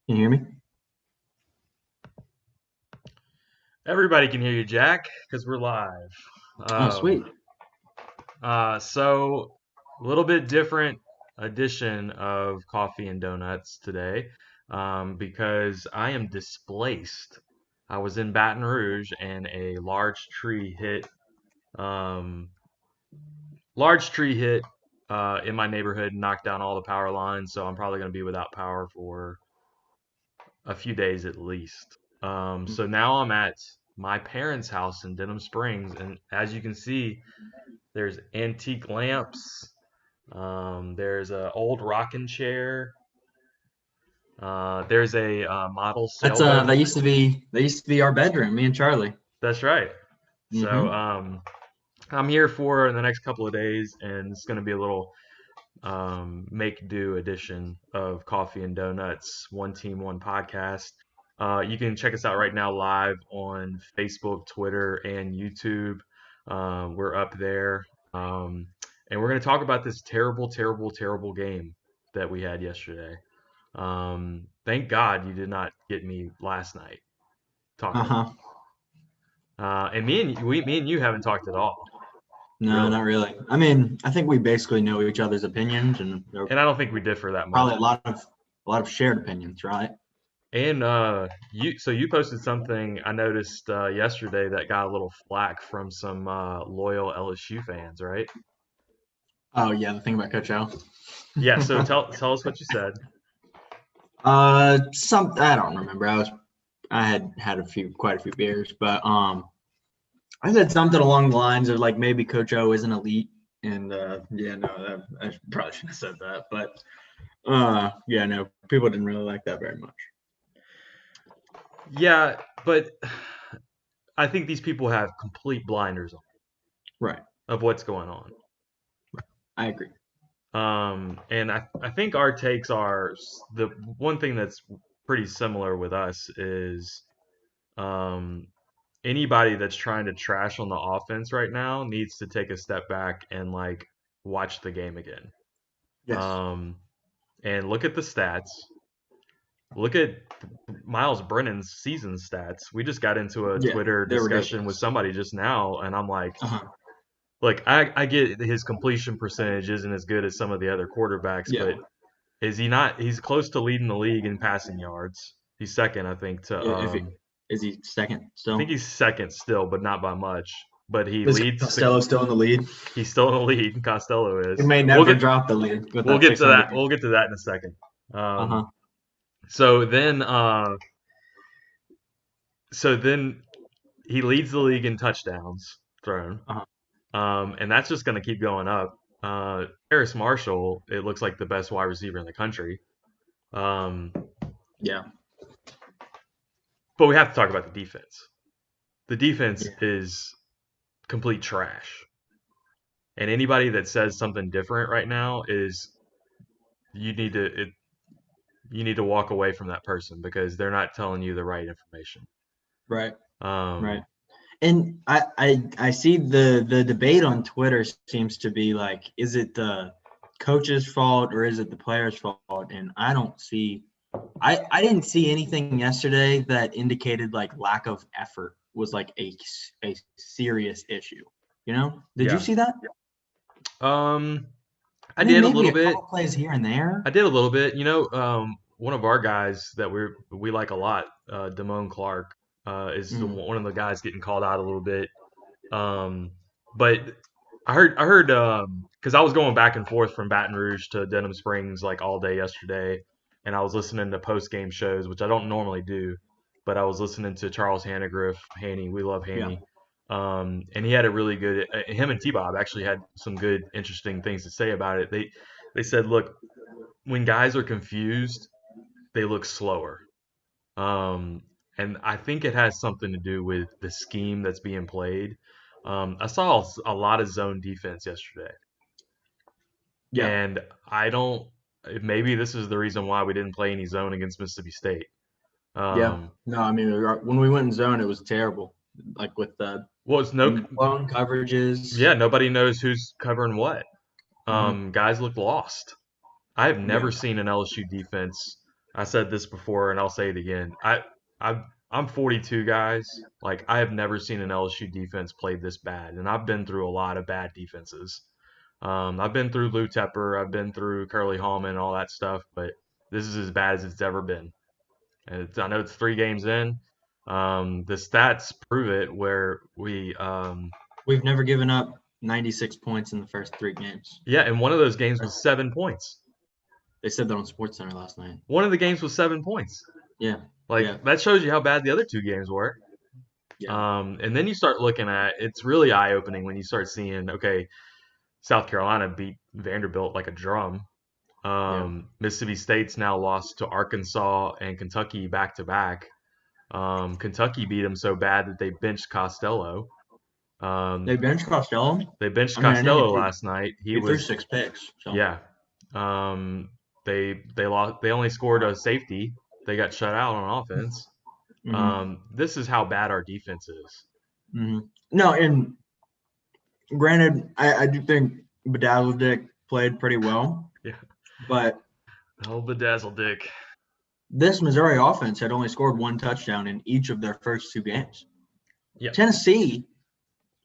Can you hear me? Everybody can hear you, Jack, because we're live. Oh, Um, sweet. so a little bit different edition of Coffee and Donuts today, because I am displaced. I was in Baton Rouge and a um, large tree hit in my neighborhood and knocked down all the power lines. So I'm probably going to be without power for a few days at least. So now I'm at my parents' house in Denham Springs, and as you can see, there's antique lamps. There's an old rocking chair. There's a model That's sailboat. that used to be our bedroom, me and Charlie. That's right. So Mm-hmm. I'm here for the next couple of days, and it's going to be a little make do edition of Coffee and Donuts, One Team, One Podcast. You can check us out right now live on Facebook, Twitter, and YouTube. We're up there. And we're going to talk about this terrible, terrible, terrible game that we had yesterday. Thank God you did not get me last night talking about. Uh-huh. And me and you haven't talked at all, No, really. not really. I mean, I think we basically know each other's opinions, and there are And I don't think we differ that much. probably a lot of shared opinions, right? And you posted something I noticed yesterday that got a little flack from some loyal LSU fans, right? Oh yeah, the thing about Coach O. Yeah. So tell us what you said. Some I don't remember. I had quite a few beers, but I said something along the lines of like maybe Coach O isn't elite, and yeah, no, I probably shouldn't have said that, but yeah, no, people didn't really like that very much. Yeah, but I think these people have complete blinders on Right, of what's going on. I agree. And I think our takes are the one thing that's pretty similar with us is um, anybody that's trying to trash on the offense right now needs to take a step back and like watch the game again. Yes. Um, and look at the stats. Look at Miles Brennan's season stats. We just got into a Yeah, Twitter they're discussion with ridiculous. somebody just now, and I'm like, Uh-huh. look, I get his completion percentage isn't as good as some of the other quarterbacks, Yeah. but is he not? He's close to leading the league in passing yards. He's second, I think, to If he is he second I think still? he's second still, but not by much. But he Is leads the Costello still in the lead? he's still in the lead. Costello He is. may never drop the lead with We'll that get to that. 600. We'll get to that in a second. Um, Uh-huh. so then, uh, so then he leads the league in touchdowns thrown, Uh-huh. and that's just going to keep going up. Harris Marshall, it looks like the best wide receiver in the country. Um, Yeah. but we have to talk about the defense. The defense Yeah. is complete trash, and anybody that says something different right now is you need to it, you need to walk away from that person because they're not telling you the right information. Right. Right. Um, And I see the debate on Twitter seems to be like, is it the coach's fault or is it the player's fault? And I didn't see anything yesterday that indicated like lack of effort was like a serious issue. You know? Did you yeah. see that? Um, I I mean, did a maybe little a couple bit. plays here and there. I did a little bit. One of our guys that we like a lot, Damone Clark, is Mm, one of the guys getting called out a little bit. Um, but I heard because I was going back and forth from Baton Rouge to Denham Springs like all day yesterday, and I was listening to post game shows, which I don't normally do, but I was listening to Charles Hannegriff, Haney, we love yeah. Haney, and he had a really good. Him and T Bob actually had some good, interesting things to say about it. They said, look, when guys are confused, they look slower. Um, and I think it has something to do with the scheme that's being played. I saw a lot of zone defense yesterday, Yeah. and I don't. Maybe this is the reason why we didn't play any zone against Mississippi State. Yeah. Um, No, I mean, when we went in zone, it was terrible. Like with the well, it's no. blown coverages. Yeah, nobody knows who's covering what. Hmm. Guys look lost. I have Yeah. never seen an LSU defense. I said this before and I'll say it again. I'm 42, guys. Like I have never seen an LSU defense play this bad, and I've been through a lot of bad defenses. I've been through Lou Tepper, I've been through Curly Hallman, and all that stuff, but this is as bad as it's ever been. And I know it's 3 games in. The stats prove it, where We've never given up 96 points in the first 3 games. yeah, and one of those games was 7 points. They said that on SportsCenter last night. One of the games was 7 points. Yeah. Like that shows you how bad the other 2 games were. Yeah. And then you start looking at it's really eye opening when you start seeing, okay, South Carolina beat Vanderbilt like a drum. Yeah. Mississippi State's now lost to Arkansas and Kentucky back to back. Kentucky beat them so bad that they benched Costello. They benched Costello. They benched I mean, I know Costello last night. he threw 6 picks. So. Yeah. They lost. They only scored a safety. They got shut out on offense. This is how bad our defense is. No, and granted, I do think Bedazzled Dick played pretty well. Yeah. But Bedazzled Dick. This Missouri offense had only scored 1 touchdown in each of their first 2 games. Yeah. Tennessee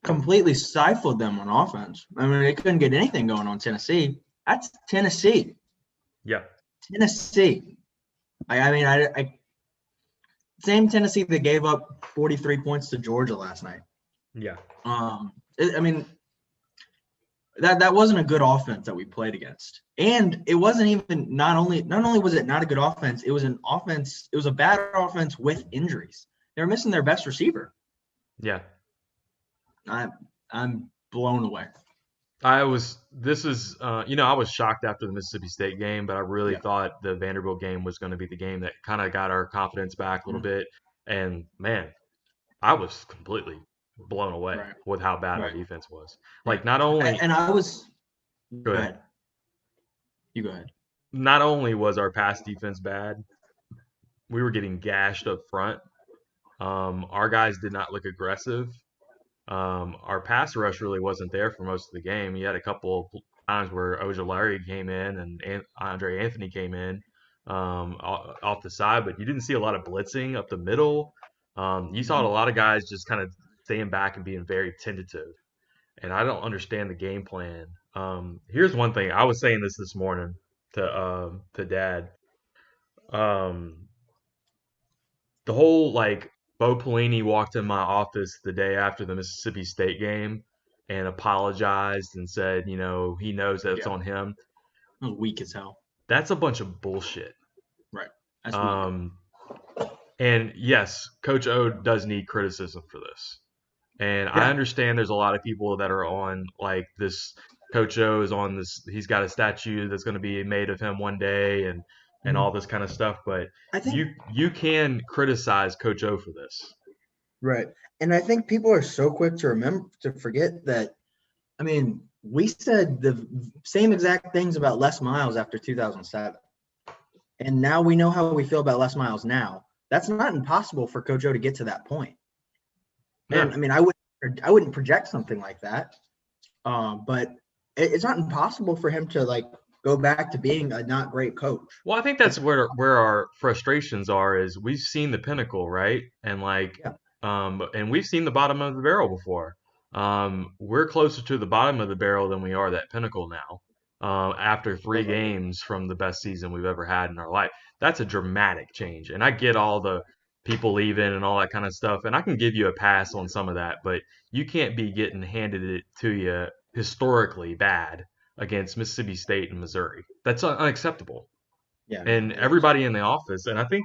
completely stifled them on offense. I mean, they couldn't get anything going on Tennessee. That's Tennessee. Yeah. Tennessee. I same Tennessee that gave up 43 points to Georgia last night. Yeah. That wasn't a good offense that we played against. And it wasn't even not only was it not a good offense, it was a bad offense with injuries. They were missing their best receiver. Yeah. I'm blown away. I was shocked after the Mississippi State game, but I really thought the Vanderbilt game was going to be the game that kind of got our confidence back a little bit. And man, I was completely blown away with how bad our defense was. Like not only Go ahead. You go ahead. Not only was our pass defense bad, we were getting gashed up front. Our guys did not look aggressive. Our pass rush really wasn't there for most of the game. You had a couple of times where Ojulari came in and Andre Anthony came in off the side, but you didn't see a lot of blitzing up the middle. You saw a lot of guys just kind of staying back and being very tentative. And I don't understand the game plan. Here's one thing. I was saying this morning to Dad. The whole Bo Pelini walked in my office the day after the Mississippi State game and apologized and said, he knows that it's on him. That was weak as hell. That's a bunch of bullshit. Right. That's weak. And yes, Coach O does need criticism for this. And I understand there's a lot of people that are on this. Coach O is on this. He's got a statue that's going to be made of him one day, and all this kind of stuff. But I think you can criticize Coach O for this, right? And I think people are so quick to forget that. I mean, we said the same exact things about Les Miles after 2007, and now we know how we feel about Les Miles now. That's not impossible for Coach O to get to that point. Yeah. And I mean, I wouldn't project something like that, but it's not impossible for him to go back to being a not great coach. Well, I think that's where our frustrations are. Is we've seen the pinnacle, right? And and we've seen the bottom of the barrel before. We're closer to the bottom of the barrel than we are that pinnacle now. After 3 games from the best season we've ever had in our life, that's a dramatic change. And I get all the people leaving and all that kind of stuff, and I can give you a pass on some of that, but you can't be getting handed it to you historically bad against Mississippi State and Missouri. That's unacceptable. Yeah. And everybody in the office, and I think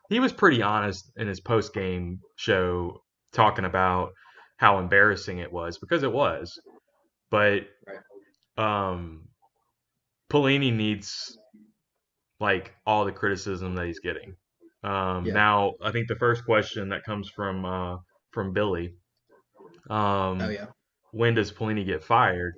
he was pretty honest in his post-game show talking about how embarrassing it was, because it was. But Pelini needs all the criticism that he's getting. Now, I think the first question that comes from Billy, when does Pelini get fired?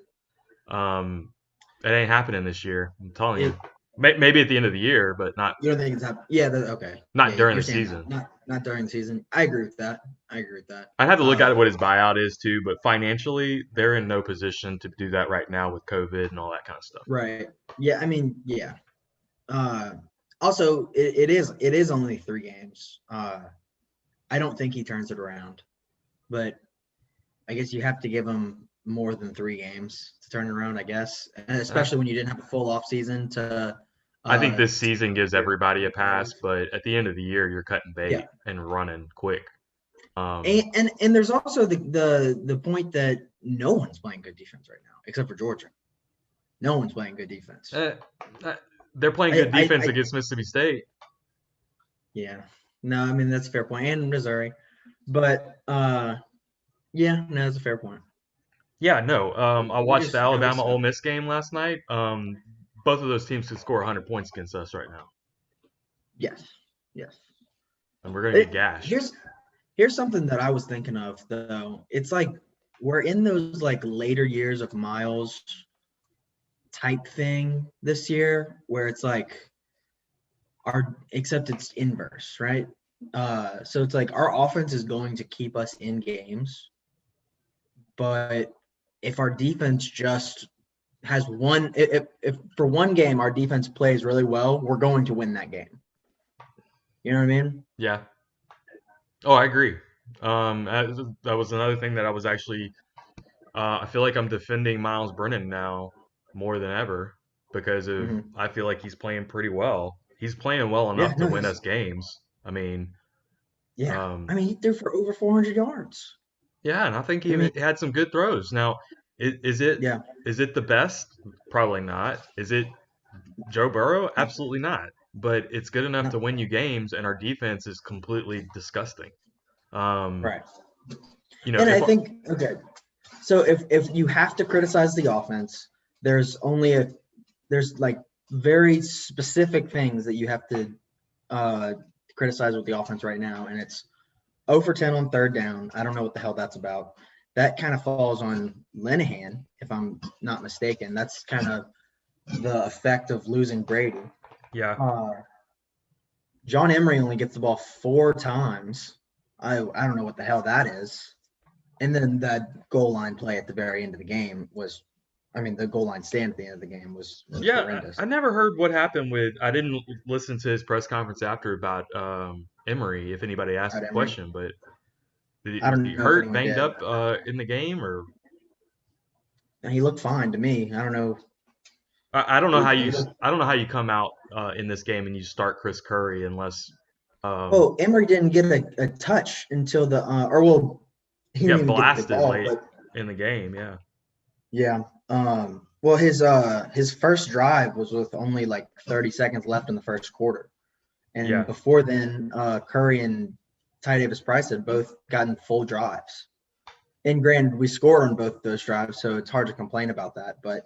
It ain't happening this year. I'm telling you. Maybe at the end of the year, but not. You don't think it's happening? Yeah, okay. Not during the season. Not during the season. I agree with that. I'd have to look at what his buyout is too, but financially, they're in no position to do that right now with COVID and all that kind of stuff. Right. Yeah. I mean, yeah. Also, it is only 3 games. I don't think he turns it around, but I guess you have to give him more than 3 games to turn it around, I guess, and Uh, especially when you didn't have a full off season to I think uh this season gives prepare everybody a the pass, players. but at the end of the year, you're cutting Yeah. bait and running quick. And, Um, and and there's also the point that no one's playing good defense right now except for Georgia. No one's playing good defense. eh, eh, they're playing good defense I against Mississippi State. yeah. No, I mean that's a fair point. And Missouri. But yeah, no, that's a fair point. Yeah, no. I We watched the just really Alabama Ole suck. Miss game last night. Both of those teams could score 100 points against us right now, Yes. Yes. and we're gonna get It, gashed. here's something that I was thinking of though. It's like we're in those like later years of Miles type thing this year where it's like our except it's inverse, right? So it's like our offense is going to keep us in games, but if our defense just has one if for one game our defense plays really well, we're going to win that game. You know what I mean? Yeah. Oh, I agree. That was another thing that I was actually. I feel like I'm defending Miles Brennan now more than ever because of Mm-hmm. I feel like he's playing pretty well. He's playing well Yeah, enough to no, win he's us games. I mean, yeah. I um, mean, he threw for over 400 yards. yeah, and I think I he mean, had some good throws. Now, is it yeah, is it the best? Probably not. Is it Joe Burrow? no, Absolutely not. But it's good enough no, to win you games, and our defense is completely disgusting. Um, right. you know, And if I think okay. So if you have to criticize the offense, there's only a there's like very specific things that you have to uh, criticize with the offense right now, and it's 0 for 10 on third down. I don't know what the hell that's about. That kind of falls on Linehan, if I'm not mistaken. That's kind of the effect of losing Brady. yeah, Uh, John Emery only gets the ball 4 times. I don't know what the hell that is. And then that goal line play at the very end of the game was, I mean, the goal line stand at the end of the game was yeah, horrendous. I never heard what happened with. I didn't listen to his press conference after about Emery. If anybody asked At the Emery, question, but I was he don't know if hurt, anyone banged did. up in the game, or And he looked fine to me. I don't know. I don't know how He looked. I don't know how you come out in this game and you start Chris Curry unless um, Oh, Emery didn't get a touch until the or well, he he didn't got even get the blasted ball, late but in the game. Yeah, yeah. Well, his first drive was with only like 30 seconds left in the first quarter, and yeah, before then, Curry and Ty Davis Price had both gotten full drives. And granted, we scored on both those drives, so it's hard to complain about that. But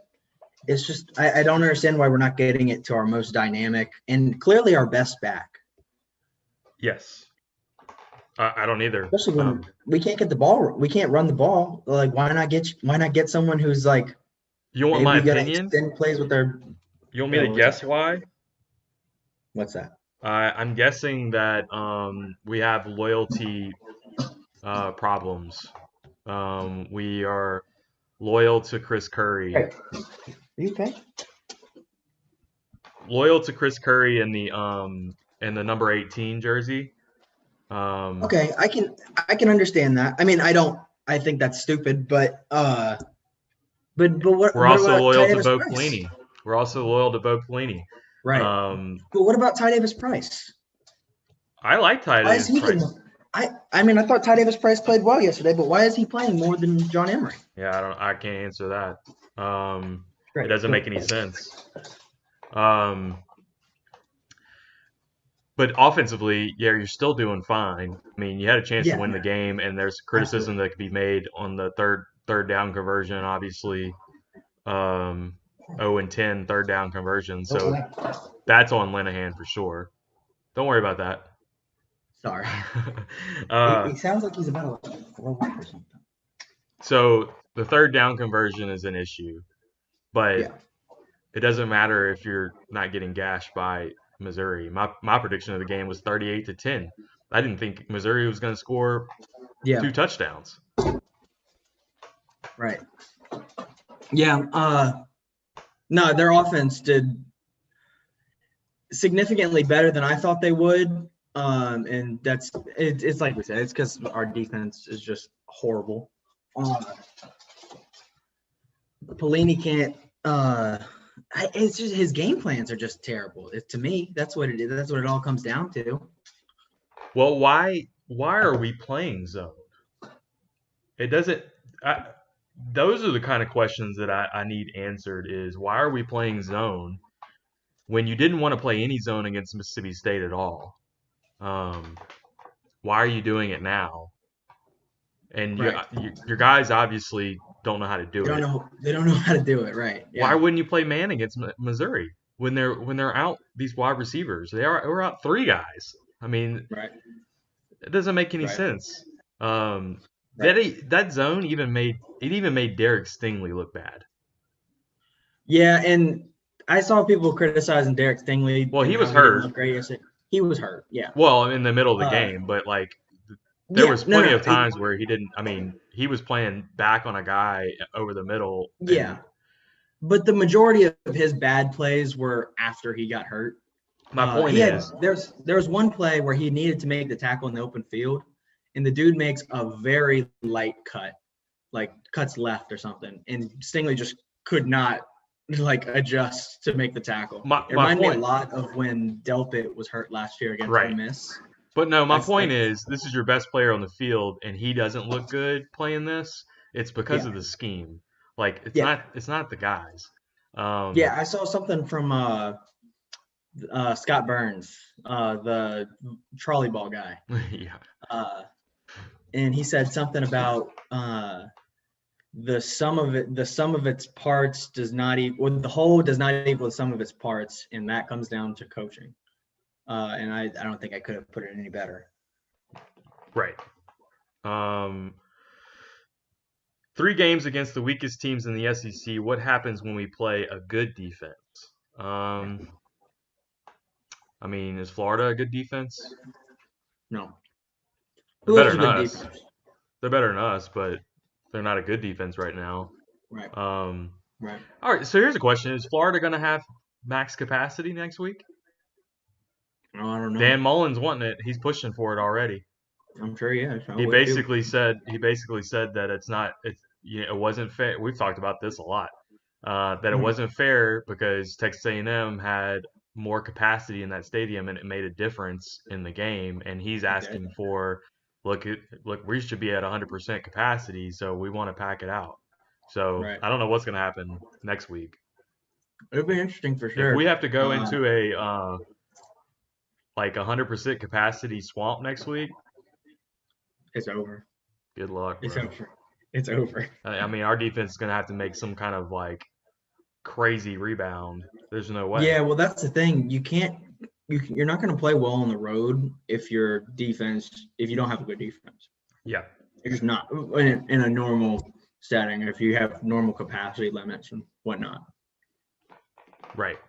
it's just I don't understand why we're not getting it to our most dynamic and clearly our best back, yes. I don't either. especially when we can't get the ball, we can't run the ball. Like why not get someone who's like You want maybe my we gotta opinion? extend plays with their You want me yeah. to What's guess that? why? What's that? I'm guessing that we have loyalty problems. We are loyal to Chris Curry, Hey, are you okay? loyal to Chris Curry in the number 18 jersey. Um, Okay, I can understand that. I mean, I don't. I think that's stupid, but we're what also about loyal Ty to Davis Bo Price? Pelini. We're also loyal to Bo Pelini. Right. Um, But what about Ty Davis Price? I like Ty Why is Davis he getting? Price. I mean, I thought Ty Davis Price played well yesterday, but why is he playing more than John Emery? Yeah, I can't answer that. It Right. doesn't So make any sense. Um, but offensively, yeah, you're still doing fine. I mean, you had a chance to yeah, win the game, and there's criticism absolutely. that could be made on the third down conversion. Obviously, um, 0 and 10 third down conversion. So Oh, that's on Linehan for sure. Don't worry about that. sorry. uh, He sounds like he's about to throw up or something. so the third down conversion is an issue, but Yeah. it doesn't matter if you're not getting gashed by Missouri. My prediction of the game was 38-10. I didn't think Missouri was going to score Yeah. 2 touchdowns. Right. Yeah. No, their offense did. significantly better than I thought they would. And it's like we said, it's because our defense is just horrible. Pelini can't. It's just his game plans are just terrible. To me, that's what it is. That's what it all comes down to. Well, why are we playing zone? It doesn't. Those are the kind of questions that I need answered. Is why are we playing zone when you didn't want to play any zone against Mississippi State at all? Why are you doing it now? And Right. your guys obviously don't know how to do it. They don't know how to do it. Right. Why Yeah. wouldn't you play man against Missouri when they're out these wide receivers? We're out 3 guys. I mean, Right. it doesn't make any Right. sense. Right. That zone even made Derek Stingley look bad. Yeah, and I saw people criticizing Derek Stingley Well, and he was how he didn't hurt. look great yesterday. He was hurt. Yeah. Well, in the middle of the game, but like there Yeah. was No. plenty No. of times where he didn't. I mean, he was playing back on a guy over the middle, Yeah. and But the majority of his bad plays were after he got hurt. my point is, There was one play where he needed to make the tackle in the open field, and the dude makes a very light cut, like cuts left or something, and Stingley just could not like adjust to make the tackle. It my reminded me a point, lot of when Delpit was hurt last year against Ole right? Miss. But no, my That's point is, this is your best player on the field, and he doesn't look good playing this. It's because yeah, of the scheme. Like yeah, it's not the guys. Um, yeah. I saw something from Scott Burns, the trolley ball guy, yeah, uh, and he said something about the sum of its parts does not equal the whole does not equal the sum of its parts, and that comes down to coaching. And I don't think I could have put it any better. right. 3 games against the weakest teams in the SEC. What happens when we play a good defense? I mean, is Florida a good defense? No. They're Who else better is a than good us. defense? They're better than us, but they're not a good defense right now. Right. Um, Right. all right, so here's a question: is Florida going to have max capacity next week? No, I don't know. Dan Mullen's wanting it. He's pushing for it already. I'm sure. Yeah, I He would too. basically said that it's not it wasn't fair. We've talked about this a lot. That it Mhm. wasn't fair because Texas A&M had more capacity in that stadium and it made a difference in the game. And he's Okay. asking for, look, we should be at 100% capacity, so we want to pack it out. So Right. I don't know what's going to happen next week. It'll be interesting for If we sure. have to go into a like 100% capacity swamp next week, It's over. good luck, It's bro. over. It's over. I mean, our defense is going to have to make some kind of like crazy rebound. There's no way. Yeah, well, that's the thing. You're not going to play well on the road if you don't have a good defense. Yeah. You're just not in a normal setting if you have normal capacity limits and whatnot. Right.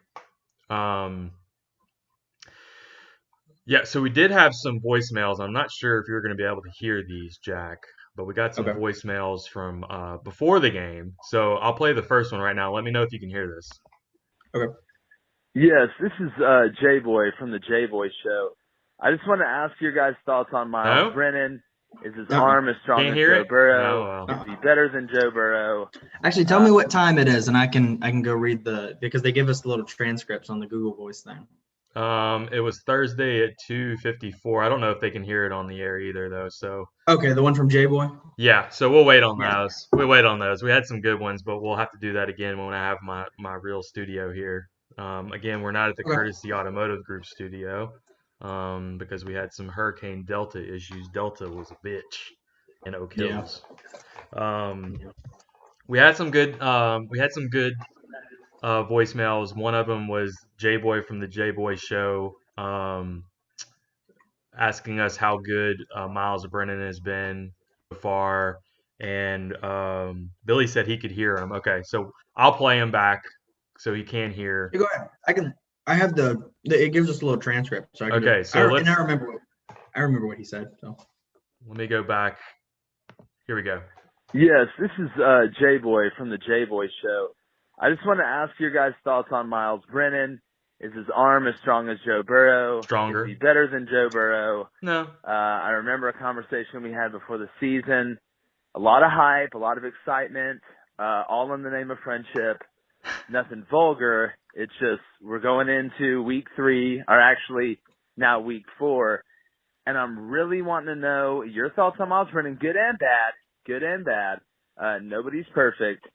Yeah, so we did have some voicemails. I'm not sure if you're going to be able to hear these, Jack, but we got some Okay. voicemails from before the game. So I'll play the first one right now. Let me know if you can hear this. Okay. Yes, this is J-Boy from the J-Boy Show. I just want to ask your guys' thoughts on Miles No? Brennan. Is his Uh-uh. arm as strong Can't as hear Joe it? Burrow? Oh, well. Is he better than Joe Burrow? Actually, tell me what time it is, and I can go read because they give us the little transcripts on the Google Voice thing. It was Thursday at 2:54. I don't know if they can hear it on the air either, though. So Okay, the one from J Boy. yeah, so we'll wait on Yeah. those. We'll wait on those. We had some good ones, but we'll have to do that again when I have my real studio here. Again, we're not at the Okay. Courtesy Automotive Group studio because we had some Hurricane Delta issues. Delta was a bitch in Oak Yeah. Hills. We had some good voicemails. One of them was J Boy from the J Boy Show. Asking us how good Miles Brennan has been so far, and Billy said he could hear him. Okay, so I'll play him back so he can hear. You go ahead. I have it gives us a little transcript, so I can. Okay, so I remember what he said. So let me go back. Here we go. Yes, this is J-Boy from the J-Boy Show. I just want to ask your guys' thoughts on Miles Brennan. Is his arm as strong as Joe Burrow? Stronger. Is he better than Joe Burrow? No. I remember a conversation we had before the season. A lot of hype, a lot of excitement, all in the name of friendship. Nothing vulgar. It's just we're going into week 3, or actually now week 4, and I'm really wanting to know your thoughts on Miles Brennan, good and bad. Good and bad. Nobody's perfect.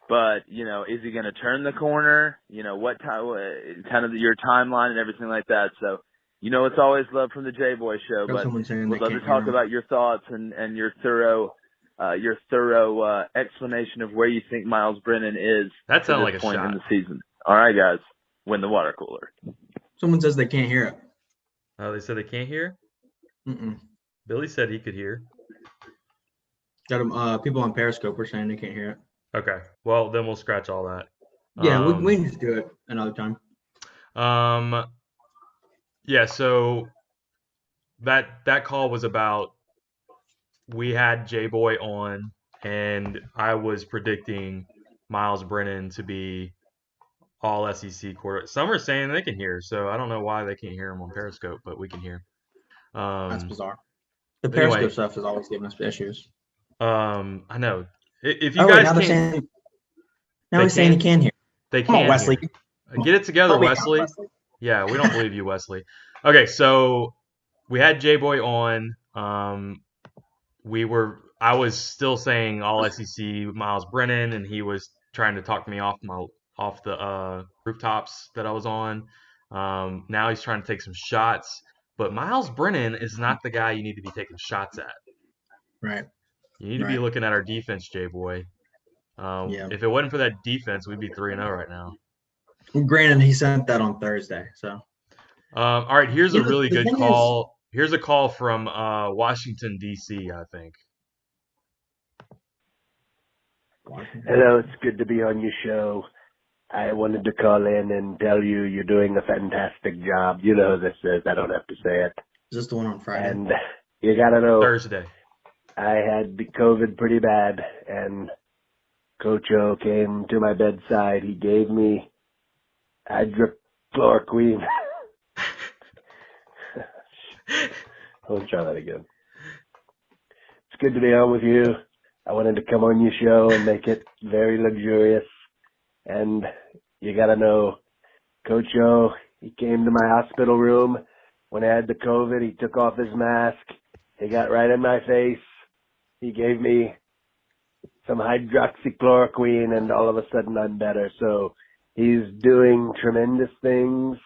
But, is he going to turn the corner? What time, kind of your timeline and everything like that. So, it's always love from the J-Boy show, but we'd love to talk about your thoughts and your thorough explanation of where you think Miles Brennan is That sounded at like this a point shot. in the season. All right, guys, win the water cooler. Someone says they can't hear it. Oh, they said they can't hear? Mm-mm. Billy said he could hear. Got people on Periscope are saying they can't hear it. Okay. Well, then we'll scratch all that. Yeah, we can just do it another time. Yeah, so that call was about we had J-Boy on, and I was predicting Miles Brennan to be all SEC quarterback. Some are saying they can hear, so I don't know why they can't hear him on Periscope, but we can hear. That's bizarre. The Anyway, Periscope stuff is always giving us issues. I know. If you Wait, guys now can't, he's saying he can hear. they Come on, can Wesley. hear. Get it together, Help me out, Wesley. Yeah, we don't believe you, Wesley. Okay, so we had J-Boy on. I was still saying all SEC Miles Brennan, and he was trying to talk me off the rooftops that I was on. Now he's trying to take some shots, but Miles Brennan is not the guy you need to be taking shots at. Right. You need to be looking at our defense, J-Boy. Yeah. If it wasn't for that defense, we'd be 3-0 right now. Granted, he sent that on Thursday, so. All right, here's a really good call. Here's a call from Washington, D.C., I think. Hello, it's good to be on your show. I wanted to call in and tell you you're doing a fantastic job. You know who this is. I don't have to say it. Is this the one on Friday? And you got to know. Thursday. I had the COVID pretty bad, and Coach O came to my bedside. He gave me hydrochloroquine. I'll try that again. It's good to be on with you. I wanted to come on your show and make it very luxurious. And you got to know, Coach O, he came to my hospital room when I had the COVID. He took off his mask. He got right in my face. He gave me some hydroxychloroquine, and all of a sudden I'm better. So he's doing tremendous things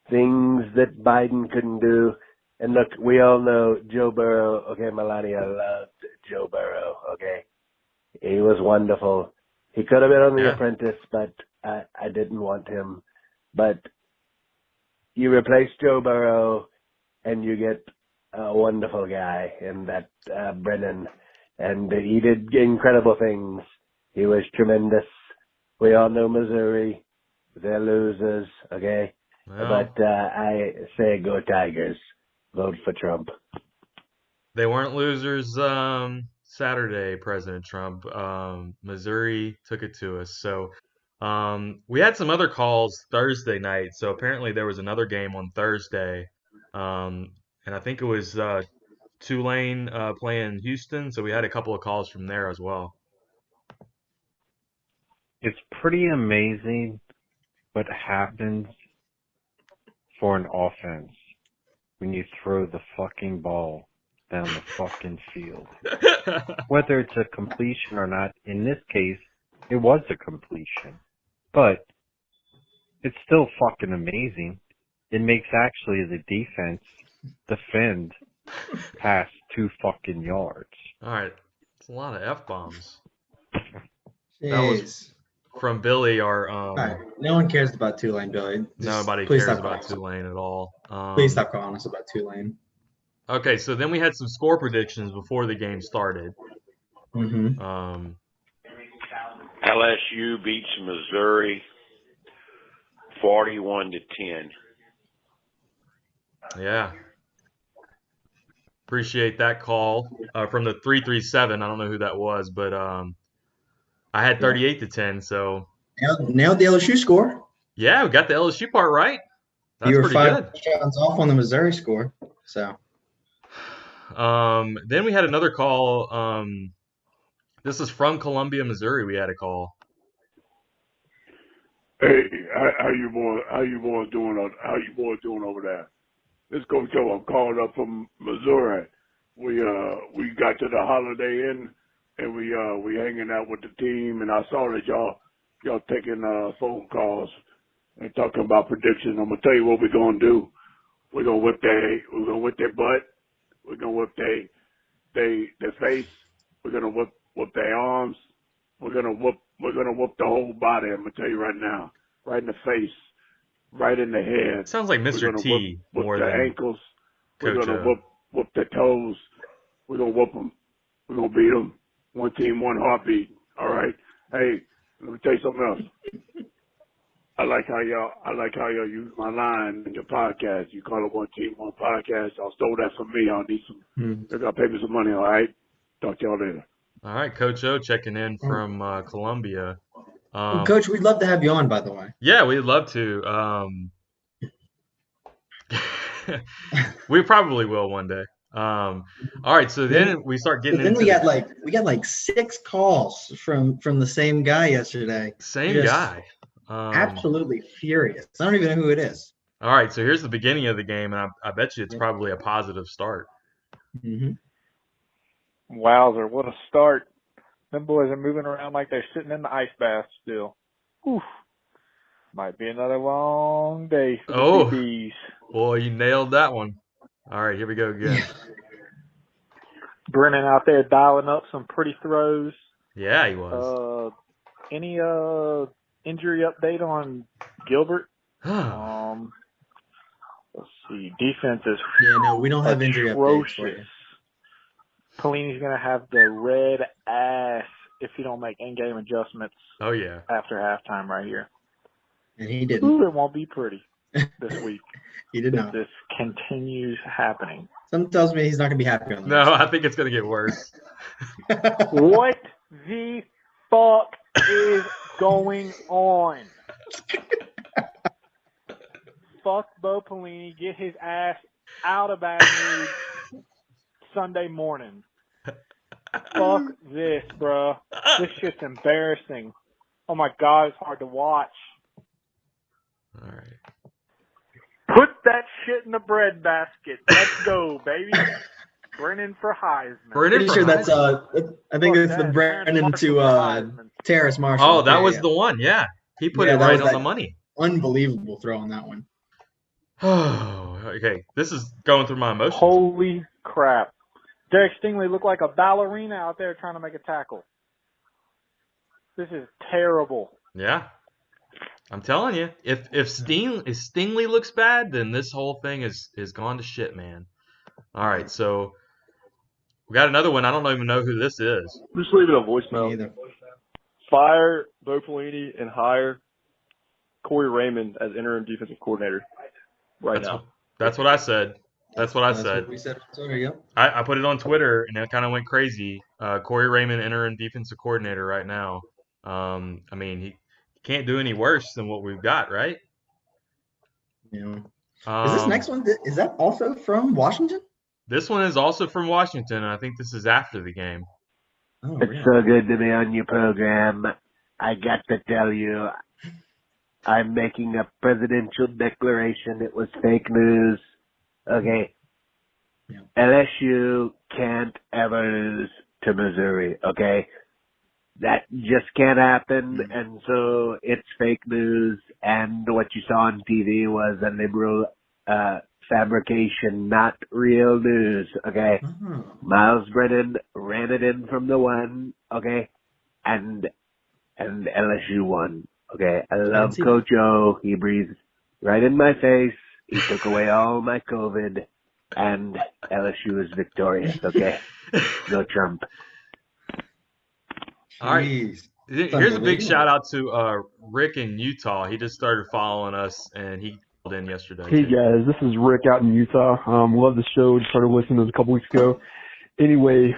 that Biden couldn't do. And look, we all know Joe Burrow. Okay, Melania loved Joe Burrow. Okay, he was wonderful. He could have been on The Apprentice, but I didn't want him. But you replace Joe Burrow, and you get a wonderful guy in that Brennan. And he did incredible things. He was tremendous. We all know Missouri. They're losers, okay? Well, but I say go Tigers. Vote for Trump. They weren't losers Saturday, President Trump. Missouri took it to us. So we had some other calls Thursday night. So apparently there was another game on Thursday. And I think it was Tulane playing Houston. So we had a couple of calls from there as well. It's pretty amazing what happens for an offense when you throw the fucking ball down the fucking field. Whether it's a completion or not, in this case, it was a completion. But it's still fucking amazing. It makes actually the defense defend past 2 fucking yards. All right. It's a lot of F-bombs. Jeez. That was from Billy, our all right. No one cares about Tulane, Billy. Nobody cares about Tulane at all. Please stop calling us about Tulane. Okay, so then we had some score predictions before the game started. Mm-hmm. LSU beats Missouri 41-10. Yeah. Appreciate that call from the 337. I don't know who that was, but I had 38-10, so nailed the LSU score. Yeah, we got the LSU part right. That's You were pretty 5 good. touchdowns off on the Missouri score. So Then we had another call. This is from Columbia, Missouri. We had a call. Hey, how you boys doing over there? This Coach Joe. I'm calling up from Missouri. We got to the Holiday Inn and we hanging out with the team, and I saw that y'all taking phone calls and talking about predictions. I'm gonna tell you what we're gonna do. We're gonna whip their butt. We're gonna whip their face. We're gonna whip their arms. We're gonna whip the whole body. I'm gonna tell you right now, right in the face, right in the head. Sounds like We're Mr. gonna T whip more the than ankles. We're Coach gonna O. whip the toes. We're gonna whoop them. We're gonna beat them. One team, one heartbeat. All right. Hey, let me tell you something else. I like how y'all use my line in your podcast. You call it One Team, One Podcast. Y'all stole that from me. I'll need some. They're gonna pay me some money. All right. Talk to y'all later. All right, Coach O checking in from Columbia. Coach, we'd love to have you on, by the way. Yeah, we'd love to. We probably will one day. All right, so then we start getting Then into we got like 6 calls from the same guy yesterday. same Just guy. absolutely furious. I don't even know who it is. All right, so here's the beginning of the game, and I bet you it's probably a positive start. Mm-hmm. Wowzer, what a start. Them boys are moving around like they're sitting in the ice bath still. Whew. Might be another long day for the BBs. Boy, you nailed that one. All right, here we go again. Brennan out there dialing up some pretty throws. Yeah, he was. Any injury update on Gilbert? Let's see. Defense is we don't have injury updates for you. Pelini's going to have the red ass if you don't make in-game adjustments. Oh, yeah. After halftime right here. And he didn't. Ooh, it won't be pretty this week. He did not. This continues happening. Something tells me he's not going to be happy on the No, I think it's going to get worse. What the fuck is going on? Fuck Bo Pelini. Get his ass out of Baton Rouge Sunday morning. Fuck this, bro. This shit's embarrassing. Oh my God, it's hard to watch. All right. Put that shit in the bread basket. Let's go, baby. Brennan for Heisman. Pretty sure that's I think it's the Brennan to Terrace Marshall. Oh, that was the one. Yeah, he put it right on the money. Unbelievable throw on that one. Oh, okay. This is going through my emotions. Holy crap. Derek Stingley looked like a ballerina out there trying to make a tackle. This is terrible. Yeah. I'm telling you, if Stingley looks bad, then this whole thing is gone to shit, man. All right, so we got another one. I don't even know who this is. Just leave it on voicemail. Fire Bo Pelini and hire Corey Raymond as interim defensive coordinator now. That's what I said. That's what I said. What we said on Twitter, yep. I put it on Twitter, and it kind of went crazy. Corey Raymond, interim defensive coordinator right now. I mean, he can't do any worse than what we've got, right? Yeah. Is this next one, is that also from Washington? This one is also from Washington, and I think this is after the game. Oh, it's so good to be on your program. I got to tell you, I'm making a presidential declaration. It was fake news. Okay. Yeah. LSU can't ever lose to Missouri, okay? That just can't happen, and so it's fake news, and what you saw on TV was a liberal fabrication, not real news, okay? Mm-hmm. Miles Brennan ran it in from the one, okay? And LSU won, okay? I love Coach O. He breathed right in my face. He took away all my COVID, and LSU is victorious, okay? Go Trump. All right. Here's a big shout out to Rick in Utah. He just started following us, and he called in yesterday. Hey guys, this is Rick out in Utah. Love the show. Just started listening to it a couple weeks ago. Anyway,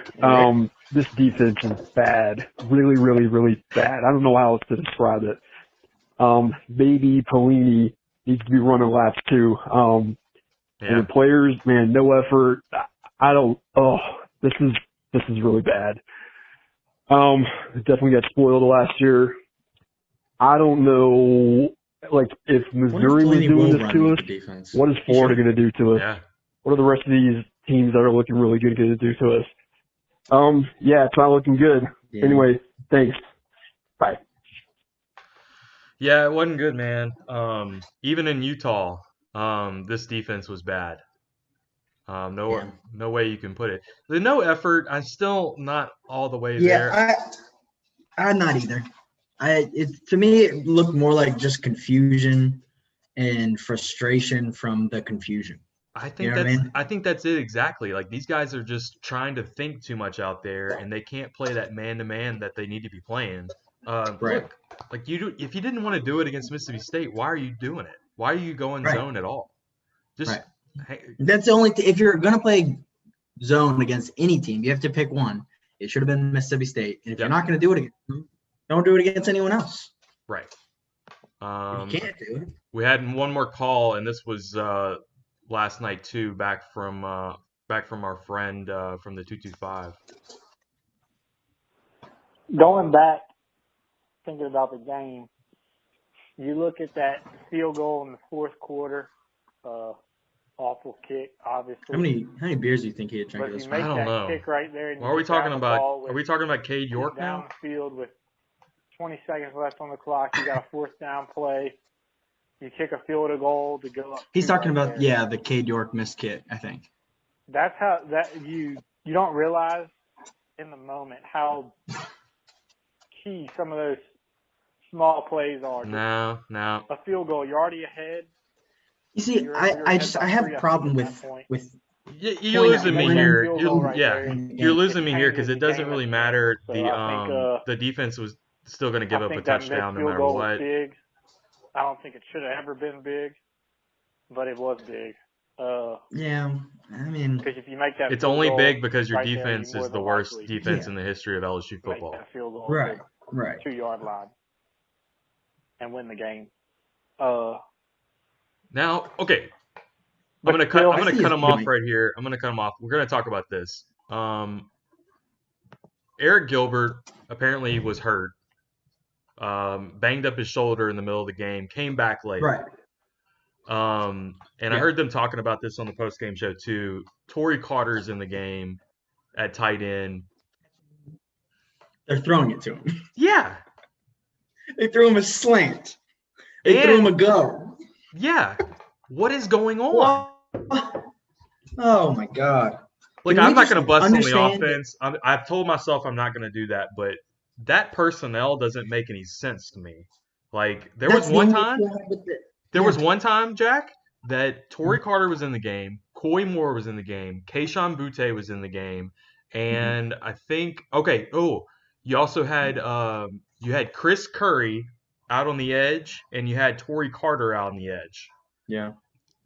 this defense is bad. Really, really, really bad. I don't know how else to describe it. Maybe Pelini needs to be running laps too. And Yeah. the players, man, no effort. I don't. Oh, this is really bad. Definitely got spoiled last year. I don't know, like, if Missouri was Pelini doing will this run to us, the defense. what is He Florida should. going to do to us? Yeah. What are the rest of these teams that are looking really good going to do to us? Yeah, it's not looking good. Yeah. Anyway, thanks. Bye. Yeah, it wasn't good, man. Even in Utah, this defense was bad. No way you can put it. The no effort, I'm still not all the way there. I'm not either. To me, it looked more like just confusion and frustration from the confusion. I You think know what I mean? I think that's it exactly. Like these guys are just trying to think too much out there, and they can't play that man to man that they need to be playing. Right. Look, like if you didn't want to do it against Mississippi State, why are you doing it? Why are you going Right. zone at all? Just Right. hey, That's the only if you're gonna play zone against any team, you have to pick one. It should have been Mississippi State, and if Yep. you're not gonna do it against them, don't do it against anyone else. right. If you can't do it. We had one more call, and this was last night too, back from our friend from the 225. Going back, thinking about the game, you look at that field goal in the fourth quarter, awful kick, obviously. How many beers do you think he had drank But this if you week? make I don't that know. kick right there, and What you are we get down talking the about? ball with Are we talking about Cade York now? down the field with 20 seconds left on the clock, you got a fourth down play. You kick a field goal to go up. He's talking right about there. the Cade York missed kick, I think. That's how you don't realize in the moment how key some of those small plays are. No. A field goal, you're already ahead. You see, You're I ahead by have three, a I problem think, at that point. with You're Point losing out me one here. field goal right Yeah, there. you're losing It me here because changes it the doesn't game really at the matter. end. So I think, The defense was still going to give I up a think that missed touchdown no field matter goal what. was big. I don't think it should have ever been big, but it was big. yeah, I mean, Because if you make that, It's field only goal big because your right there, defense you more is the than worst likely defense Yeah. in the history of LSU make football. that field goal right. at the 2-yard line and win the game. Now, okay, But I'm gonna still, cut see his him off point. right here. I'm gonna cut him off. We're gonna talk about this. Eric Gilbert apparently was hurt, banged up his shoulder in the middle of the game, came back late. Right. And I heard them talking about this on the post-game show too. Torrey Carter's in the game at tight end. They're throwing it to him. Yeah. They threw him a slant. They threw him a go. Yeah. What is going on? Oh my God. Like, Can we I'm not just going to bust on the understand offense. I've told myself I'm not going to do that, but that personnel doesn't make any sense to me. Like, there was one time, Jack, that Torrey Carter was in the game, Coy Moore was in the game, Kayshon Boutte was in the game, and I think you also had you had Chris Curry out on the edge, and you had Torrey Carter out on the edge. Yeah.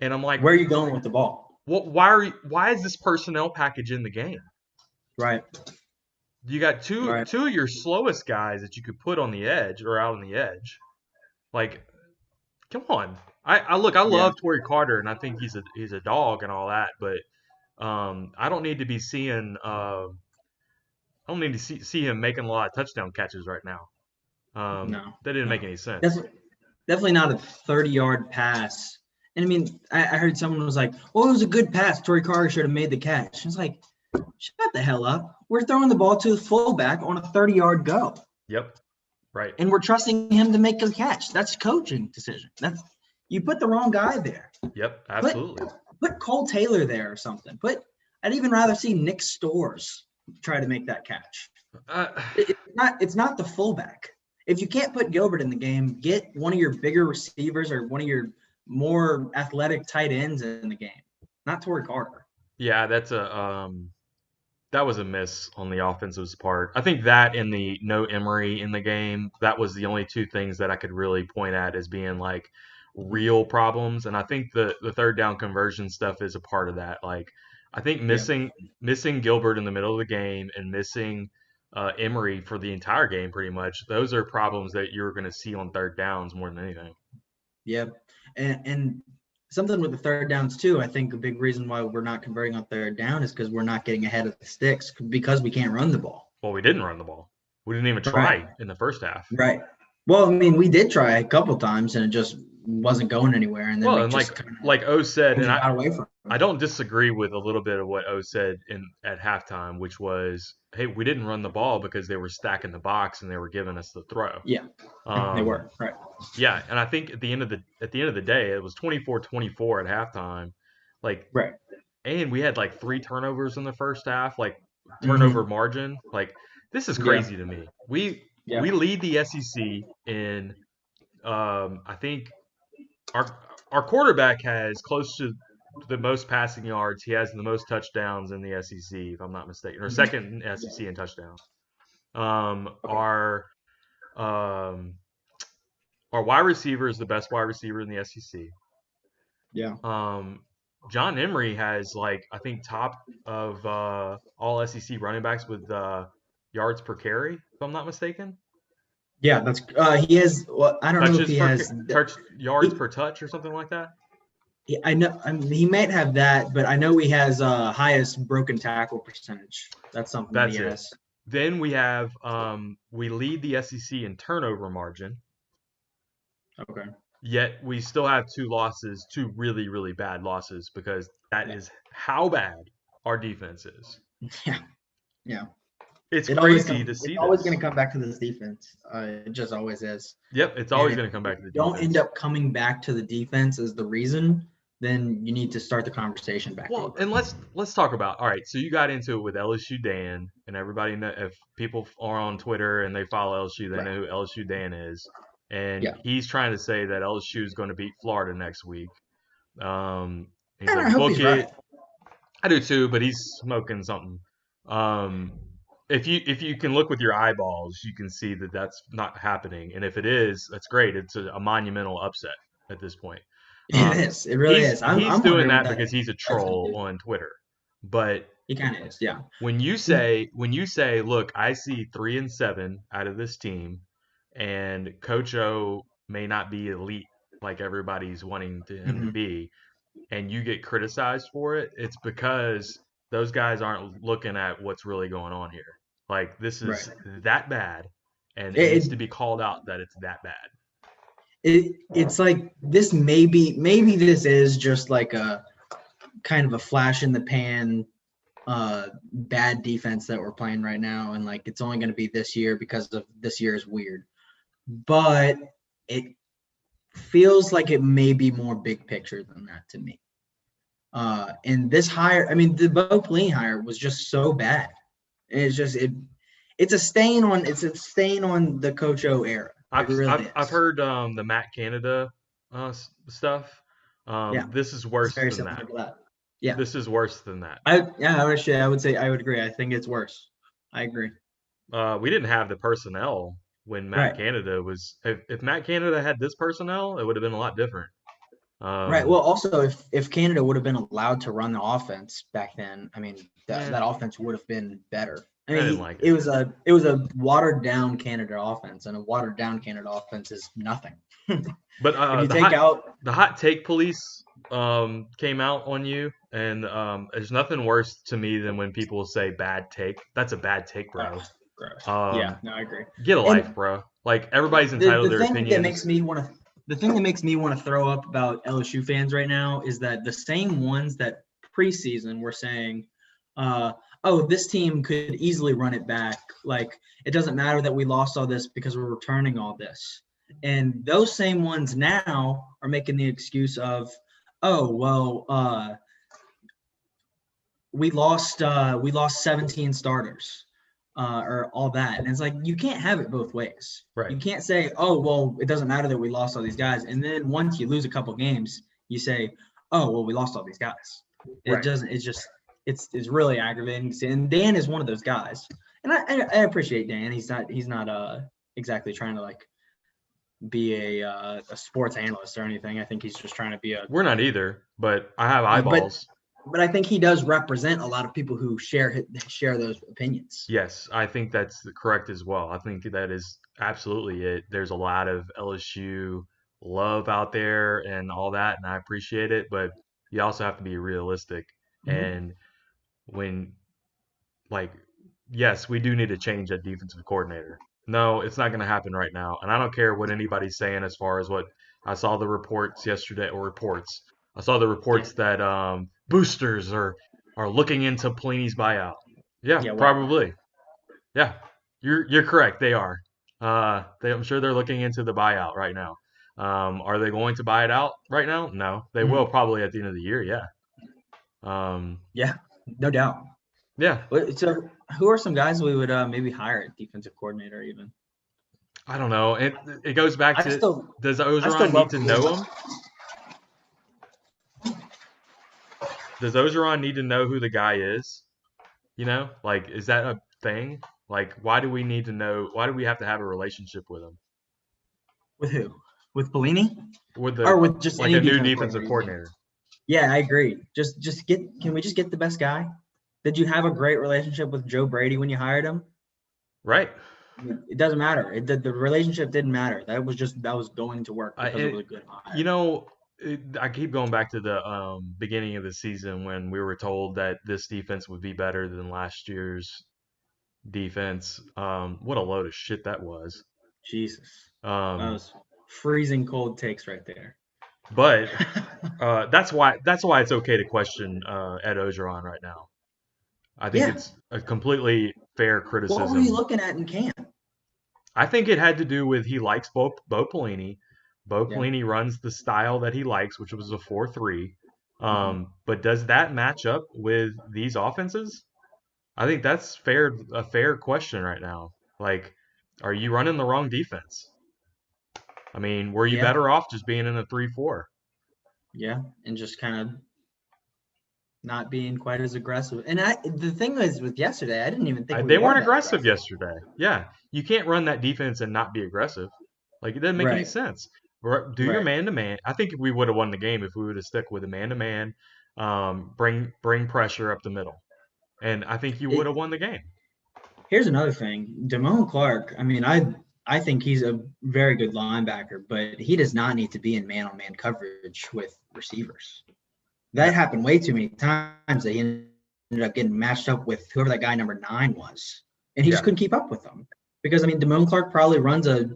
And I'm like, where are you going with the ball? Why is this personnel package in the game? Right. You got two of your slowest guys that you could put on the edge or out on the edge. Like, come on. I love Torrey Carter, and I think he's a dog and all that, but I don't need to be seeing see him making a lot of touchdown catches right now. No, that didn't make any sense. Definitely not a 30-yard pass. And I mean, I heard someone was like, "Oh, it was a good pass. Torrey Carter should have made the catch." I was like, "Shut the hell up! We're throwing the ball to the fullback on a 30-yard go." Yep. Right. And we're trusting him to make a catch. That's coaching decision. You put the wrong guy there. Yep, absolutely. Put Cole Taylor there or something. I'd even rather see Nick Stores try to make that catch. It's not the fullback. If you can't put Gilbert in the game, get one of your bigger receivers or one of your more athletic tight ends in the game. Not Torrey Carter. Yeah, that was a miss on the offensive part. I think that and the no Emery in the game, that was the only two things that I could really point at as being like real problems. And I think the third down conversion stuff is a part of that. Like, I think missing Gilbert in the middle of the game and missing Emory for the entire game, pretty much. Those are problems that you're going to see on third downs more than anything. Yep. And something with the third downs too, I think a big reason why we're not converting on third down is because we're not getting ahead of the sticks because we can't run the ball. Well, we didn't run the ball. We didn't even try in the first half. Right. Well, I mean, we did try a couple times and it just wasn't going anywhere. And then like O said, and got away from I don't disagree with a little bit of what O said at halftime, which was, hey, we didn't run the ball because they were stacking the box and they were giving us the throw. Yeah, they were, right. Yeah, and I think at the end of the day, it was 24-24 at halftime. Like, right. And we had like 3 turnovers in the first half, like turnover margin. Like, this is crazy to me. We lead the SEC in I think our quarterback has close to the most passing yards. He has the most touchdowns in the SEC, if I'm not mistaken, or second in SEC in touchdowns. Our wide receiver is the best wide receiver in the SEC. Yeah. John Emery has, like, I think top of all SEC running backs with yards per carry, if I'm not mistaken. Yeah, that's he has. Well, I don't know if he has yards per touch or something like that. I know. I mean, he might have that, but I know he has highest broken tackle percentage. That's something that he has. Then we have we lead the SEC in turnover margin. Okay. Yet we still have 2 losses, 2 really, really bad losses, because that is how bad our defense is. Yeah. Yeah. It's crazy to see. It's always going to come back to this defense. It just always is. Yep, it's always going to come back to the defense. Don't end up coming back to the defense as the reason, then you need to start the conversation back. Well, and let's talk about, all right, so you got into it with LSU Dan, and everybody know, if people are on Twitter and they follow LSU, they know who LSU Dan is. And he's trying to say that LSU is going to beat Florida next week. He's like, book it. Right. I do too, but he's smoking something. If you can look with your eyeballs, you can see that that's not happening. And if it is, that's great. It's a monumental upset at this point. It is. It really is. He's doing that because he's a troll on Twitter. But he kind of is, yeah. When you say, look, I see 3-7 out of this team, and Coach O may not be elite like everybody's wanting him to be, and you get criticized for it, it's because those guys aren't looking at what's really going on here. Like, this is that bad, and it needs to be called out that it's that bad. It's like this maybe this is just like a kind of a flash in the pan bad defense that we're playing right now, and like it's only going to be this year because of this year is weird. But it feels like it may be more big picture than that to me. And this hire, I mean, the Bo Pelini hire was just so bad. It's just it's a stain on the Coach O era. I've heard the Matt Canada stuff. This is worse than that. Yeah, this is worse than that. I would say I would agree. I think it's worse. I agree. We didn't have the personnel when Matt Canada was. If Matt Canada had this personnel, it would have been a lot different. Right. Well, also, if Canada would have been allowed to run the offense back then, I mean, that offense would have been better. I mean, didn't like it was a watered down Canada offense, and a watered down Canada offense is nothing. But the hot take police came out on you, and there's nothing worse to me than when people say bad take. That's a bad take, bro. Yeah, no, I agree. Get a life, bro. Like, everybody's entitled to their opinions. The thing that makes me want to throw up about LSU fans right now is that the same ones that preseason were saying, oh, this team could easily run it back. Like, it doesn't matter that we lost all this because we're returning all this. And those same ones now are making the excuse of, oh, well, we lost 17 starters. Or all that. And it's like, you can't have it both ways. Right. You can't say, oh, well, it doesn't matter that we lost all these guys. And then once you lose a couple games, you say, oh, well, we lost all these guys. It's really aggravating. And Dan is one of those guys. And I appreciate Dan. He's not exactly trying to like be a sports analyst or anything. I think he's just trying to be We're not either, but I have eyeballs. But I think he does represent a lot of people who share those opinions. Yes, I think that's correct as well. I think that is absolutely it. There's a lot of LSU love out there and all that, and I appreciate it, but you also have to be realistic. Mhm. And when, like, yes, we do need to change that defensive coordinator. No, it's not going to happen right now. And I don't care what anybody's saying as far as what I saw the reports yesterday, or reports. I saw the reports that boosters are looking into Pelini's buyout. Yeah, Yeah, well, probably. Yeah, you're correct. They are. I'm sure they're looking into the buyout right now. Are they going to buy it out right now? No, they will probably at the end of the year. Yeah. Yeah, no doubt. Yeah. So, who are some guys we would maybe hire at defensive coordinator even? I don't know. It goes back to, does I still Ogeron need love to know him? Does Ogeron need to know who the guy is? You know, like, is that a thing? Like, why do we need to know? Why do we have to have a relationship with him? With who? With Pelini? With Or with just like any a new defensive defensive coordinator? Yeah, I agree. Can we just get the best guy? Did you have a great relationship with Joe Brady when you hired him? Right. It doesn't matter. The relationship didn't matter. That was going to work because it was a good hire. You know, I keep going back to the beginning of the season when we were told that this defense would be better than last year's defense. What a load of shit that was. Jesus. That was freezing cold takes right there. But that's why it's okay to question Ed Ogeron right now. I think it's a completely fair criticism. What were you looking at in camp? I think it had to do with he likes Bo Pelini. Bo Pelini runs the style that he likes, which was a 4-3. But does that match up with these offenses? I think that's a fair question right now. Like, are you running the wrong defense? I mean, were you better off just being in a 3-4? Yeah, and just kind of not being quite as aggressive. And the thing was with yesterday, I didn't even think they weren't aggressive yesterday. Yeah, you can't run that defense and not be aggressive. Like, it doesn't make any sense. Do your man-to-man. I think we would have won the game if we would have stuck with a man-to-man, bring pressure up the middle. And I think you would have won the game. Here's another thing. Damone Clark, I mean, I think he's a very good linebacker, but he does not need to be in man-on-man coverage with receivers. That happened way too many times that he ended up getting matched up with whoever that guy number 9 was. And he just couldn't keep up with them. Because, I mean, Damone Clark probably runs a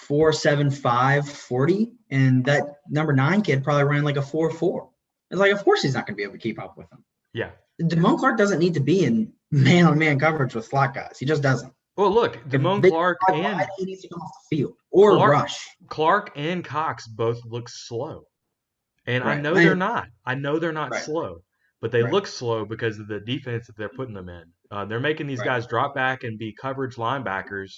4.75 40, and that number 9 kid probably ran like a 4.4. It's like, of course he's not going to be able to keep up with them. Yeah. Damone Clark doesn't need to be in man-on-man coverage with slot guys. He just doesn't. Well, look, Damone Clark and he needs to come off the field or rush. Clark and Cox both look slow. And I know they're not. I know they're not slow, but they look slow because of the defense that they're putting them in. They're making these guys drop back and be coverage linebackers,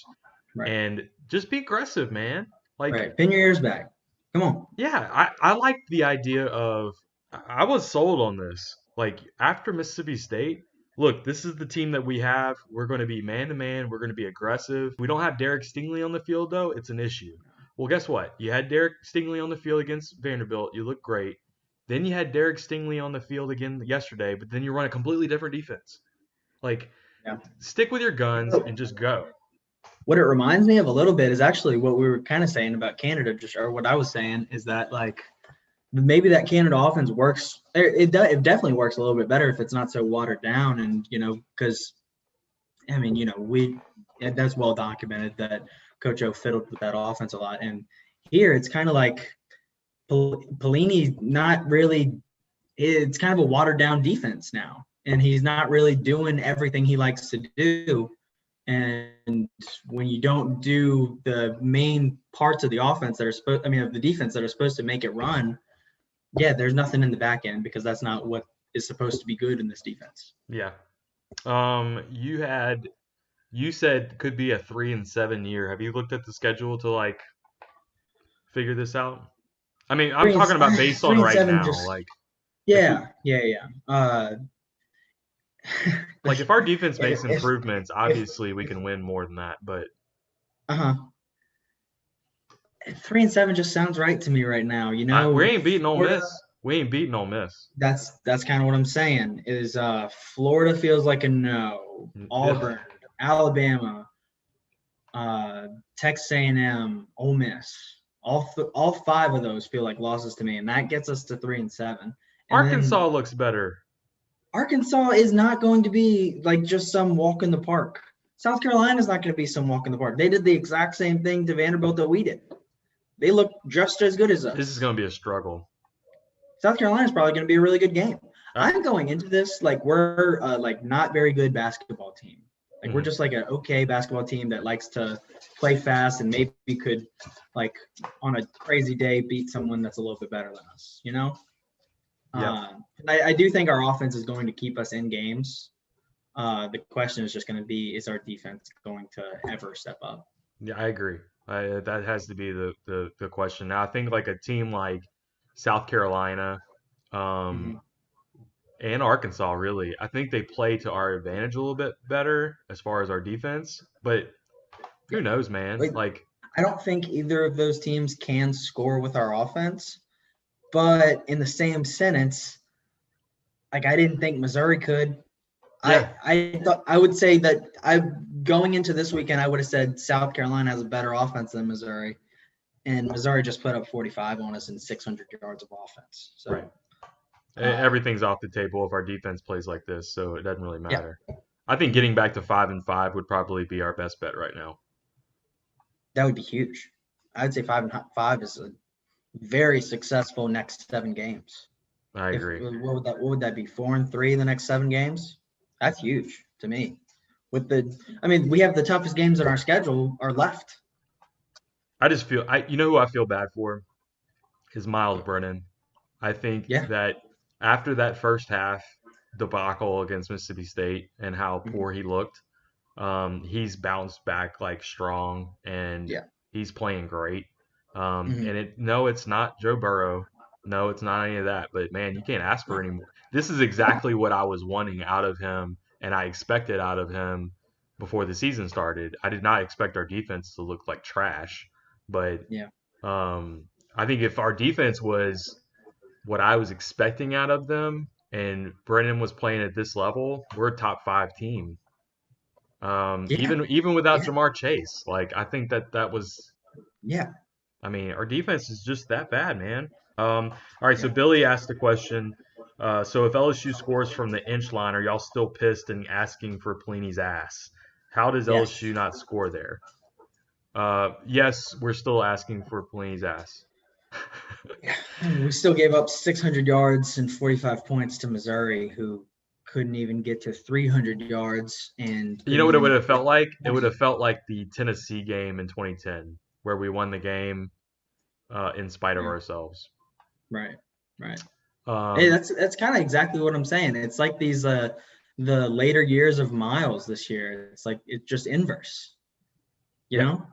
and just be aggressive, man. Like, pin your ears back. Come on. Yeah, I like the idea of. I was sold on this. Like, after Mississippi State, look, this is the team that we have. We're going to be man-to-man. We're going to be aggressive. We don't have Derek Stingley on the field, though. It's an issue. Well, guess what? You had Derek Stingley on the field against Vanderbilt. You look great. Then you had Derek Stingley on the field again yesterday, but then you run a completely different defense. Like, stick with your guns and just go. What it reminds me of a little bit is actually what we were kind of saying about Canada, or what I was saying is that, like, maybe that Canada offense works. It definitely works a little bit better if it's not so watered down, and because, I mean, that's well documented that Coach O fiddled with that offense a lot, and here it's kind of like Pelini not really. It's kind of a watered down defense now, and he's not really doing everything he likes to do. And when you don't do the main parts of the offense that are of the defense that are supposed to make it run, there's nothing in the back end because that's not what is supposed to be good in this defense. Yeah. You said could be a 3-7 year. Have you looked at the schedule to, like, figure this out? I mean, I'm talking about based on right now. Like, if our defense makes improvements, obviously we can win more than that. But 3-7 just sounds right to me right now. We ain't beating Ole Miss. We ain't beating Ole Miss. That's kind of what I'm saying. Is Florida feels like a no. Auburn, Alabama, Texas A&M, Ole Miss. All 5 of those feel like losses to me, and that gets us to 3-7. And Arkansas looks better. Arkansas is not going to be like just some walk in the park. South Carolina is not going to be some walk in the park. They did the exact same thing to Vanderbilt that we did. They look just as good as us. This is going to be a struggle. South Carolina is probably going to be a really good game. I'm going into this like we're like not very good basketball team. Like we're just like an okay basketball team that likes to play fast and maybe could like on a crazy day beat someone that's a little bit better than us, you know? Yeah. I do think our offense is going to keep us in games. The question is just going to be, is our defense going to ever step up? Yeah, I agree. That has to be the question. Now, I think like a team like South Carolina and Arkansas, really, I think they play to our advantage a little bit better as far as our defense. But who knows, man? Like, I don't think either of those teams can score with our offense. But in the same sentence, like I didn't think Missouri could. Yeah. I thought I would say that going into this weekend, I would have said South Carolina has a better offense than Missouri, and Missouri just put up 45 on us and 600 yards of offense. So right. Everything's off the table if our defense plays like this, so it doesn't really matter. Yeah. I think getting back to 5-5 would probably be our best bet right now. That would be huge. I'd say 5-5 is a very successful next 7 games. I agree. What would that be? 4-3 the next 7 games? That's huge to me. We have the toughest games in our schedule are left. I just feel you know who I feel bad for is Miles Brennan. I think that after that first half debacle against Mississippi State and how poor he looked, he's bounced back like strong and he's playing great. And it's not Joe Burrow. No, it's not any of that. But man, you can't ask for any more. This is exactly what I was wanting out of him and I expected out of him before the season started. I did not expect our defense to look like trash, but I think if our defense was what I was expecting out of them and Brennan was playing at this level, we're a top 5 team. Even without Jamar Chase, like I think that was. I mean, our defense is just that bad, man. All right, so Billy asked the question. So if LSU scores from the inch line, are y'all still pissed and asking for Pelini's ass? How does LSU not score there? Yes, we're still asking for Pelini's ass. We still gave up 600 yards and 45 points to Missouri, who couldn't even get to 300 yards. And you know what it would have felt like? It would have felt like the Tennessee game in 2010, where we won the game in spite of ourselves. Right. Hey, that's kind of exactly what I'm saying. It's like these the later years of Miles this year. It's like it's just inverse. You know,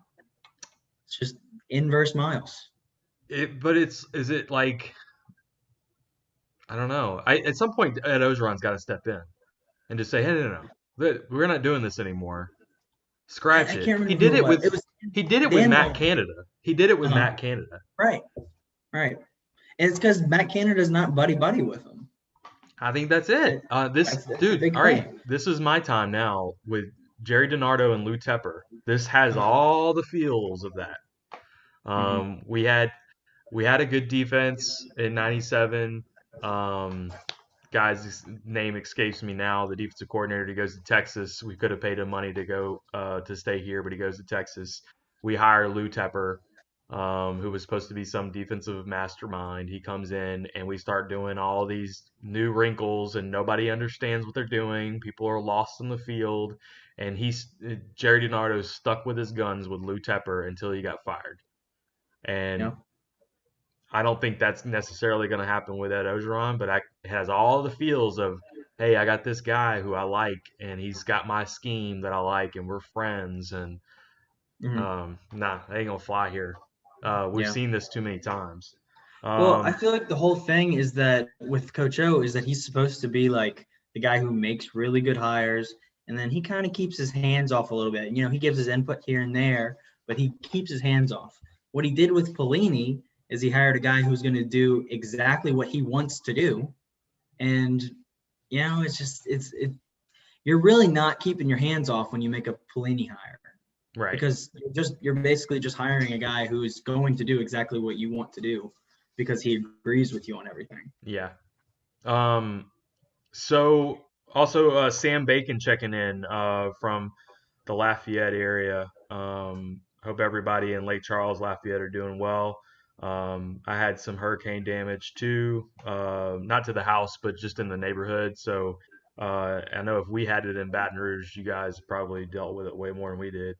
it's just inverse Miles. Is it like, I don't know. At some point, Ed Ogeron's got to step in and just say, hey, no, we're not doing this anymore. Scratch it. He did it with Matt Canada. He did it with Matt Canada. Right. And it's because Matt Canada's not buddy with him. I think that's it. All right, this is my time now with Jerry DiNardo and Lou Tepper. This has all the feels of that. We had a good defense in '97. Guy's name escapes me now. The defensive coordinator, he goes to Texas. We could have paid him money to go to stay here, but he goes to Texas. We hire Lou Tepper, who was supposed to be some defensive mastermind. He comes in, and we start doing all these new wrinkles, and nobody understands what they're doing. People are lost in the field, and Jerry DiNardo stuck with his guns with Lou Tepper until he got fired. And I don't think that's necessarily going to happen with Ed Ogeron, but it has all the feels of, hey, I got this guy who I like, and he's got my scheme that I like, and we're friends. And that ain't gonna fly here. We've seen this too many times. Well, I feel like the whole thing is that with Coach O is that he's supposed to be like the guy who makes really good hires, and then he kind of keeps his hands off a little bit. You know, he gives his input here and there, but he keeps his hands off. What he did with Pelini is he hired a guy who's going to do exactly what he wants to do. And, it's just you're really not keeping your hands off when you make a Pelini hire. Right. Because you're basically just hiring a guy who is going to do exactly what you want to do because he agrees with you on everything. Yeah. So also Sam Bacon checking in from the Lafayette area. Hope everybody in Lake Charles, Lafayette are doing well. I had some hurricane damage too, not to the house, but just in the neighborhood. So I know if we had it in Baton Rouge, you guys probably dealt with it way more than we did.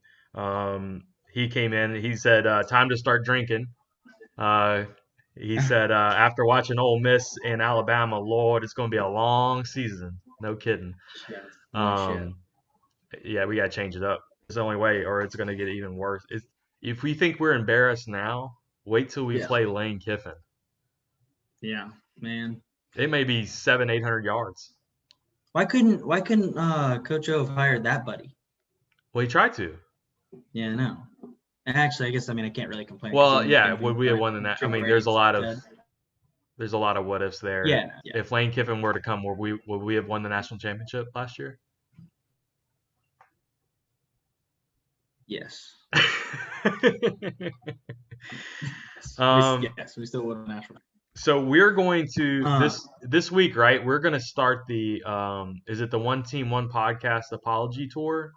He came in, he said, time to start drinking. He said, after watching Ole Miss and Alabama, Lord, it's going to be a long season. No kidding. Yeah, we got to change it up. It's the only way, or it's going to get even worse. If we think we're embarrassed now, wait till we play Lane Kiffin. Yeah, man. It may be 700-800 yards. Why couldn't Coach O have hired that buddy? Well, he tried to. Yeah, I know. And actually, I guess I can't really complain. Well, yeah, would we have won that? I mean, there's a lot of what ifs there. Yeah. If Lane Kiffin were to come, would we have won the national championship last year? Yes. Yes, we still won the national. So we're going to this week, right? We're going to start the is it the One Team One Podcast apology tour?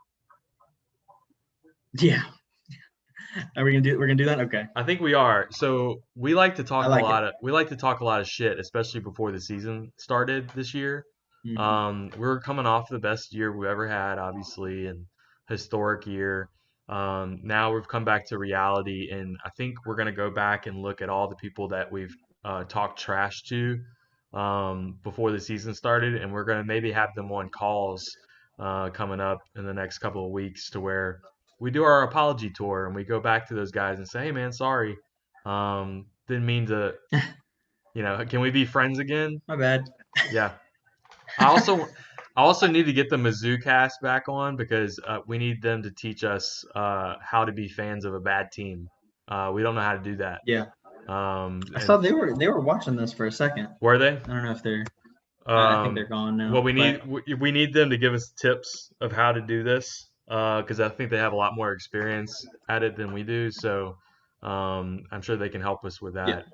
Yeah. We're gonna do that? Okay. I think we are. So we like to talk a lot of shit, especially before the season started this year. Mm-hmm. We're coming off the best year we've ever had, obviously, and historic year. Now we've come back to reality, and I think we're gonna go back and look at all the people that we've talked trash to before the season started, and we're gonna maybe have them on calls coming up in the next couple of weeks to where we do our apology tour and we go back to those guys and say, hey man, sorry. Didn't mean to, can we be friends again? My bad. Yeah. I also need to get the Mizzou cast back on because we need them to teach us how to be fans of a bad team. We don't know how to do that. Yeah. I saw they were watching this for a second. Were they? I don't know if they're I think they're gone now. Well, we need them to give us tips of how to do this. Because I think they have a lot more experience at it than we do, so I'm sure they can help us with that.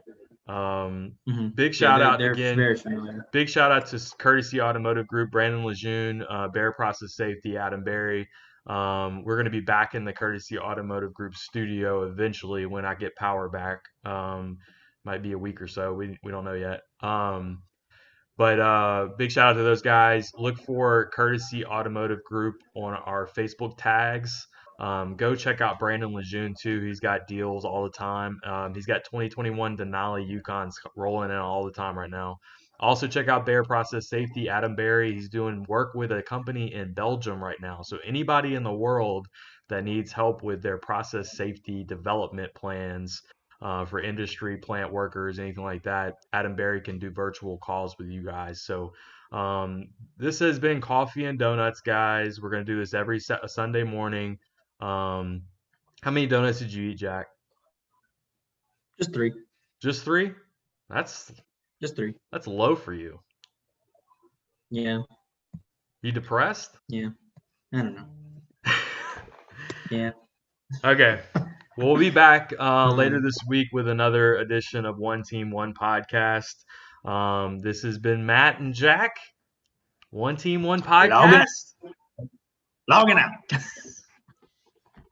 Big shout out again. Very familiar. Big shout out to Courtesy Automotive Group, Brandon Lejeune, Bear Process Safety, Adam Berry. We're going to be back in the Courtesy Automotive Group studio eventually when I get power back. Might be a week or so. We don't know yet. But big shout out to those guys. Look for Courtesy Automotive Group on our Facebook tags. Go check out Brandon Lejeune too. He's got deals all the time. He's got 2021 Denali Yukons rolling in all the time right now. Also check out Bear Process Safety, Adam Berry. He's doing work with a company in Belgium right now. So anybody in the world that needs help with their process safety development plans, for industry, plant workers, anything like that, Adam Berry can do virtual calls with you guys. So this has been Coffee and Donuts, guys. We're going to do this every Sunday morning. How many donuts did you eat, Jack? Just 3. Just 3? That's just 3. That's low for you. Yeah. You depressed? Yeah. I don't know. Yeah. Okay. We'll be back later this week with another edition of One Team, One Podcast. This has been Matt and Jack. One Team, One Podcast. Logging out.